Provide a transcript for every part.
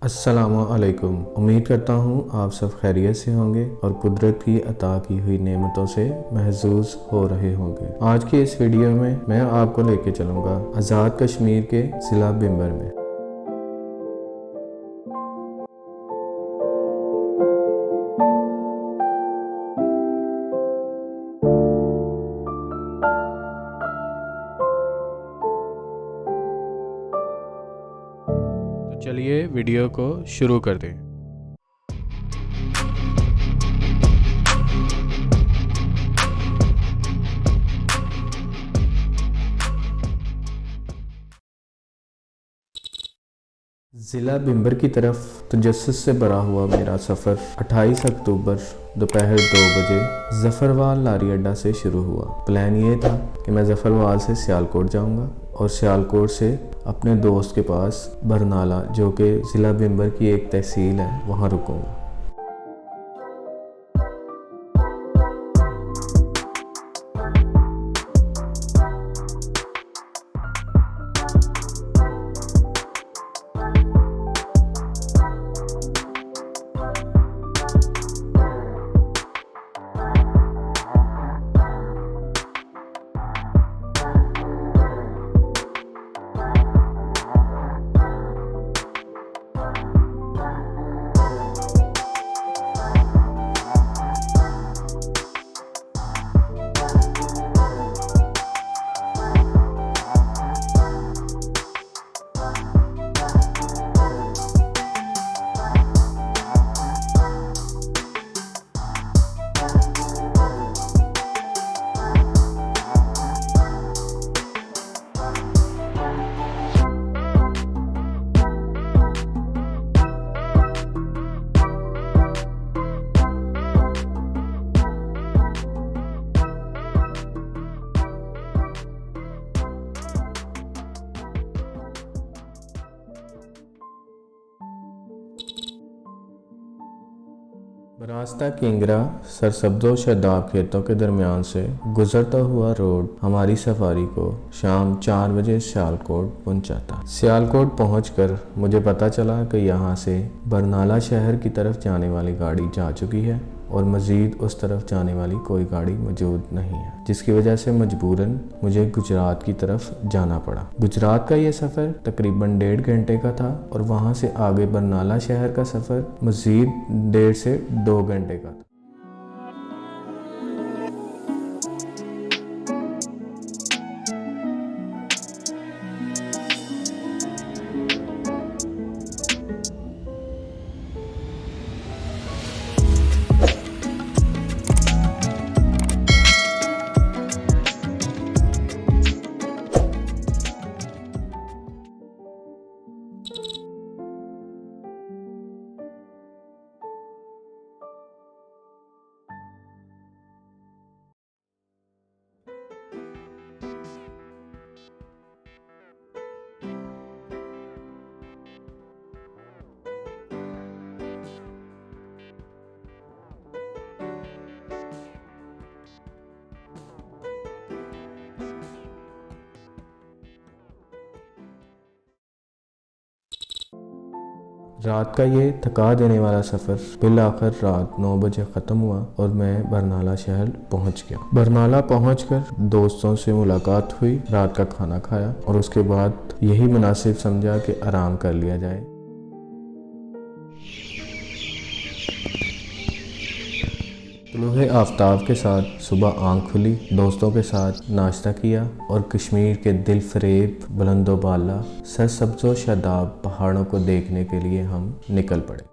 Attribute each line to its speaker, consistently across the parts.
Speaker 1: अस्सलामुअलैकुम। उम्मीद करता हूँ आप सब खैरियत से होंगे और कुदरत की अता की हुई नेमतों से महजूज हो रहे होंगे। आज की इस वीडियो में मैं आपको लेके चलूँगा आज़ाद कश्मीर के ज़िला बिंबर में। तो चलिए वीडियो को शुरू कर दें। ज़िला बिंबर की तरफ तजस्सुस से भरा हुआ मेरा सफ़र 28 अक्टूबर दोपहर 2 बजे ज़फ़रवाल लारी अड्डा से शुरू हुआ। प्लान ये था कि मैं ज़फ़रवाल से सियालकोट जाऊंगा और सियालकोट से अपने दोस्त के पास बरनाला, जो कि ज़िला बिंबर की एक तहसील है, वहाँ रुकूंगा। रास्ता किंगरा सरसब्ज़ो शदाब खेतों के दरमियान से गुजरता हुआ रोड हमारी सफारी को शाम 4 बजे सियालकोट पहुंचाता। सियालकोट पहुंचकर मुझे पता चला कि यहाँ से बरनाला शहर की तरफ जाने वाली गाड़ी जा चुकी है और मज़ीद उस तरफ जाने वाली कोई गाड़ी मौजूद नहीं है, जिसकी वजह से मजबूरन मुझे गुजरात की तरफ जाना पड़ा। गुजरात का ये सफ़र तकरीबन 1.5 घंटे का था और वहाँ से आगे बरनाला शहर का सफ़र मज़ीद 1.5 से 2 घंटे का था। रात का ये थका देने वाला सफ़र बिल आखिर रात 9 बजे ख़त्म हुआ और मैं बरनाला शहर पहुंच गया। बरनाला पहुंचकर दोस्तों से मुलाकात हुई, रात का खाना खाया और उसके बाद यही मुनासिब समझा कि आराम कर लिया जाए। तुलूए आफ्ताब के साथ सुबह आँख खुली, दोस्तों के साथ नाश्ता किया और कश्मीर के दिल फरेब बुलंदोबाला सरसब्ज़ो शादाब पहाड़ों को देखने के लिए हम निकल पड़े।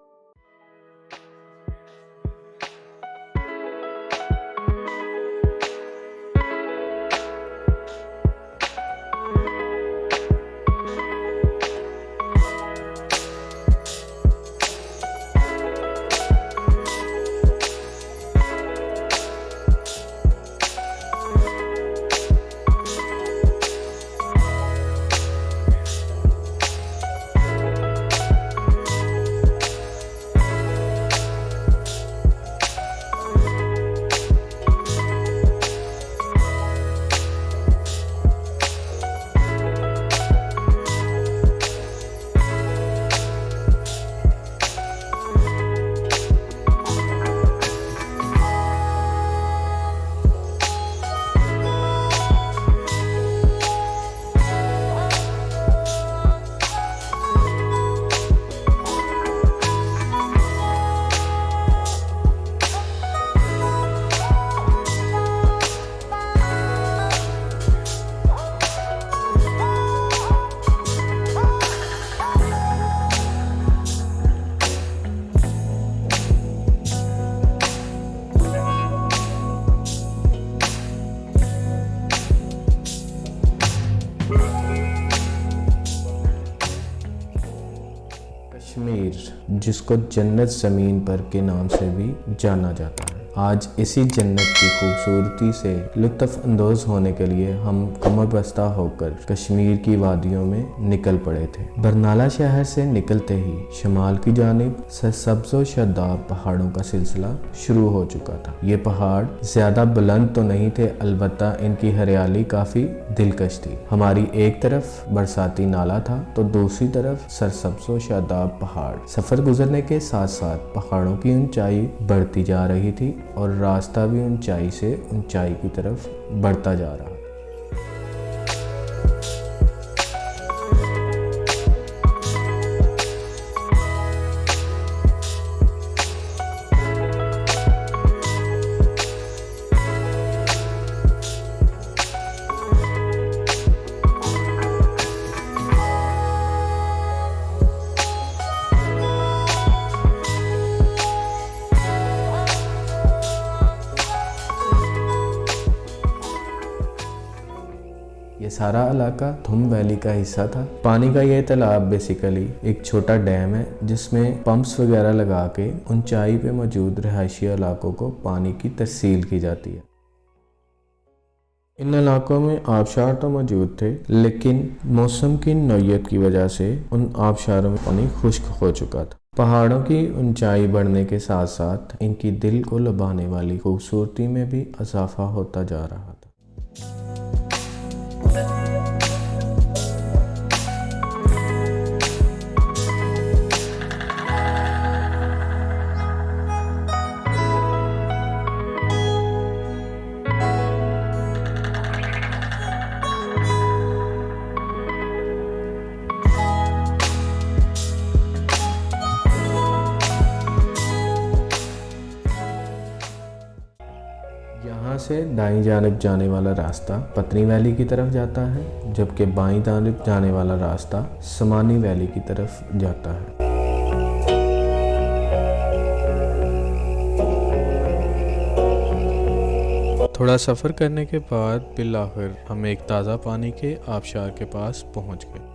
Speaker 1: शहर जिसको जन्नत ज़मीन पर के नाम से भी जाना जाता है। आज इसी जन्नत की खूबसूरती से लुत्फ़ अंदोज़ होने के लिए हम कमर बस्ता होकर कश्मीर की वादियों में निकल पड़े थे। बरनाला शहर से निकलते ही शमाल की जानिब सरसब्ज़ व शादाब पहाड़ों का सिलसिला शुरू हो चुका था। ये पहाड़ ज़्यादा बुलंद तो नहीं थे, अलबत्ता इनकी हरियाली काफ़ी दिलकश थी। हमारी एक तरफ बरसाती नाला था तो दूसरी तरफ सरसब्ज़ व शादाब पहाड़। सफ़र गुजरने के साथ साथ पहाड़ों की ऊंचाई बढ़ती जा रही थी और रास्ता भी ऊंचाई से ऊंचाई की तरफ बढ़ता जा रहा। ये सारा इलाका थुम वैली का हिस्सा था। पानी का ये तालाब बेसिकली एक छोटा डैम है जिसमें पंप्स वगैरह लगा के ऊंचाई पे मौजूद रहायशी इलाकों को पानी की तरसील की जाती है। इन इलाकों में आबशार तो मौजूद थे, लेकिन मौसम की नौयत की वजह से उन आबशारों में पानी खुश्क हो चुका था। पहाड़ों की ऊंचाई बढ़ने के साथ साथ इनकी दिल को लुभाने वाली खूबसूरती में भी इजाफा होता जा रहा था। यहाँ से दाईं जानिब जाने वाला रास्ता पत्नी वैली की तरफ जाता है, जबकि बाईं जानिब जाने वाला रास्ता समानी वैली की तरफ जाता है। थोड़ा सफ़र करने के बाद बिलाखिर हम एक ताज़ा पानी के आबशार के पास पहुँच गए।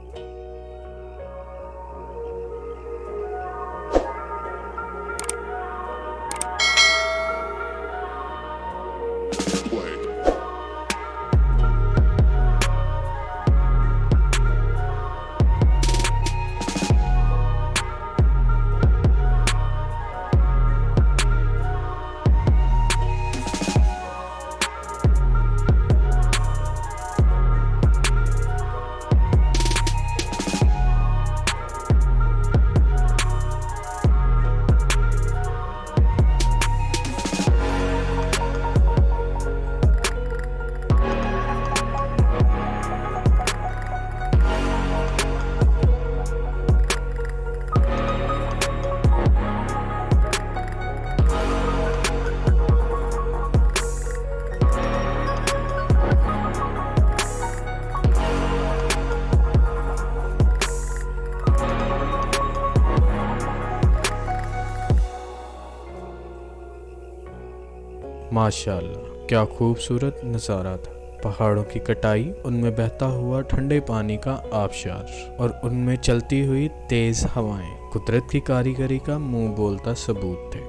Speaker 1: माशाअल्लाह, क्या खूबसूरत नज़ारा था। पहाड़ों की कटाई, उनमें बहता हुआ ठंडे पानी का आबशार और उनमें चलती हुई तेज़ हवाएं कुदरत की कारीगरी का मुंह बोलता सबूत थे।